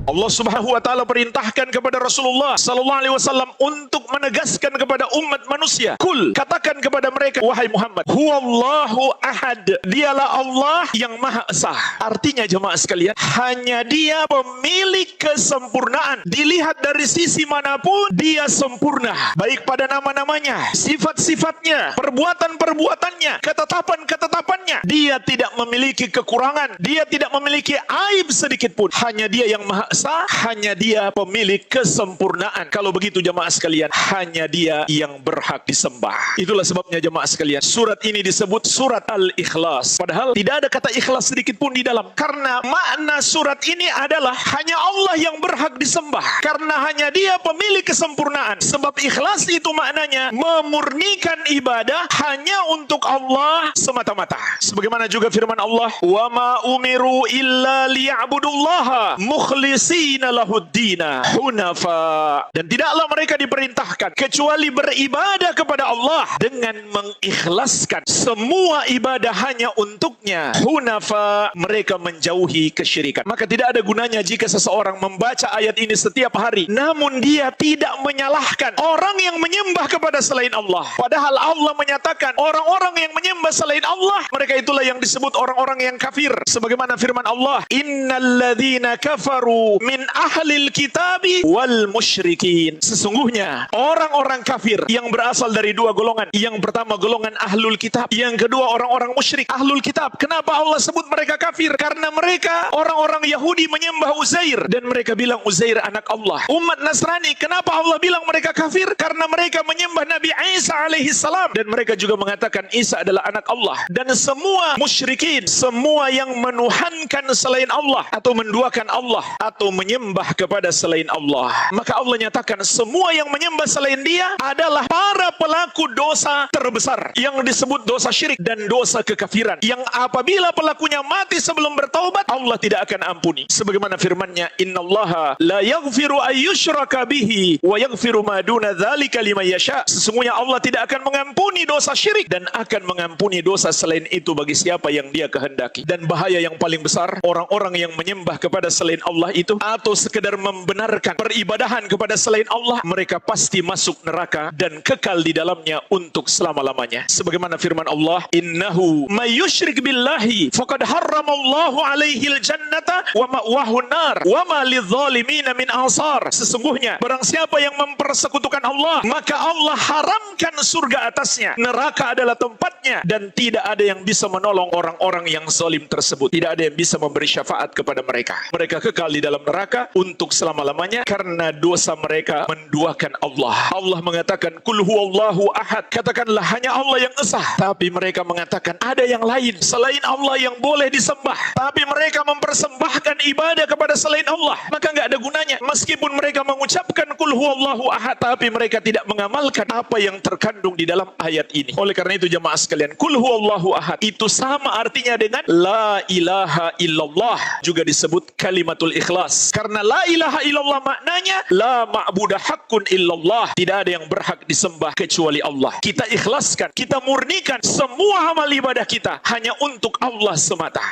Allah Subhanahu wa taala perintahkan kepada Rasulullah sallallahu alaihi wasallam untuk menegaskan kepada umat manusia, "Kul," katakan kepada mereka, wahai Muhammad, "Huwallahu ahad." Dialah Allah yang Maha Esa. Artinya jemaah sekalian, hanya Dia pemilik kesempurnaan. Dilihat dari sisi manapun, Dia sempurna. Baik pada nama-namanya, sifat-sifatnya, perbuatan-perbuatannya, ketetapan-ketetapannya. Dia tidak memiliki kekurangan. Dia tidak memiliki aib sedikit pun. Hanya Dia yang Maha Esa, hanya Dia pemilik kesempurnaan. Kalau begitu jemaah sekalian, hanya Dia yang berhak disembah. Itulah sebabnya jemaah sekalian, surat ini disebut surat Al-Ikhlas. Padahal tidak ada kata ikhlas sedikit pun di dalam. Karena makna surat ini adalah hanya Allah yang berhak disembah. Karena hanya Dia pemilik kesempurnaan. Sebab ikhlas itu maknanya memurnikan ibadah hanya untuk Allah semata-mata. Sebagaimana juga firman Allah, "Wa ma umiru illa liya'budullaha mukhlisina lahuddina hunafa." Dan tidaklah mereka diperintahkan kecuali beribadah kepada Allah dengan mengikhlaskan semua ibadah hanya untuknya. Hunafa, mereka menjauhi kesyirikan. Maka tidak ada gunanya jika seseorang membaca ayat ini setiap hari, namun dia tidak menyalahkan orang yang menyembah kepada selain Allah. Padahal Allah menyatakan orang-orang yang menyembah selain Allah, mereka itulah yang disebut orang-orang yang kafir. Sebagaimana firman Allah, "Innalladzina kafaru min ahlil kitabi wal musyrikin." Sesungguhnya orang-orang kafir yang berasal dari dua golongan. Yang pertama golongan ahlul kitab, yang kedua orang-orang musyrik. Ahlul kitab, kenapa Allah sebut mereka kafir? Karena mereka orang-orang Yahudi menyembah Uzair dan mereka bilang Uzair anak Allah. Umat Nasrani, kenapa Allah bilang mereka kafir? Karena mereka menyembah Nabi Isa alaihi salam dan mereka juga mengatakan Isa adalah anak Allah. Dan semua musyrikin, semua yang menuhankan selain Allah atau menduakan Allah atau menyembah kepada selain Allah, maka Allah nyatakan semua yang menyembah selain Dia adalah para pelaku dosa terbesar yang disebut dosa syirik dan dosa kekafiran, yang apabila pelakunya mati sebelum bertaubat, Allah tidak akan ampuni. Sebagaimana firman-Nya, "Innallaha la yaghfiru ayyushraka bihi wa yaghfiru ma duna dzalika liman yasha." Sesungguhnya Allah tidak akan mengampuni dosa syirik dan akan mengampuni dosa selain itu bagi siapa yang Dia kehendaki. Dan bahaya yang paling besar, orang-orang yang menyembah kepada selain Allah itu atau sekedar membenarkan peribadahan kepada selain Allah, mereka pasti masuk neraka dan kekal di dalamnya untuk selama-lamanya. Sebagaimana firman Allah, "Innahu may yusyrik billahi faqad harramallahu alaihil jannata wa ma'wahu nar wa ma lidzalimina min ansar." Sesungguhnya barang siapa yang mempersekutukan Allah, maka Allah haramkan surga atasnya, neraka adalah tempatnya, dan tidak ada yang bisa menolong orang-orang yang zalim tersebut. Tidak ada yang bisa memberi syafaat kepada mereka. Mereka kekal di dalam neraka untuk selama-lamanya karena dosa mereka menduakan Allah. Allah mengatakan, "Qul huwallahu ahad." Katakanlah hanya Allah yang esa. Tapi mereka mengatakan ada yang lain selain Allah yang boleh disembah. Tapi mereka mempersembahkan ibadah kepada selain Allah. Maka nggak ada gunanya. Meskipun mereka mengucapkan "Qul huwallahu ahad," tapi mereka tidak mengamalkan apa yang terkandung di dalam ayat ini. Oleh karena itu jemaah sekalian, "Qul huwallahu ahad" itu sama artinya dengan la ilaha illallah, juga disebut kalimatul ikhlas. Karena la ilaha illallah maknanya la ma'budah haqqun illallah, tidak ada yang berhak disembah kecuali Allah. Kita ikhlaskan, kita murnikan semua amal ibadah kita hanya untuk Allah semata.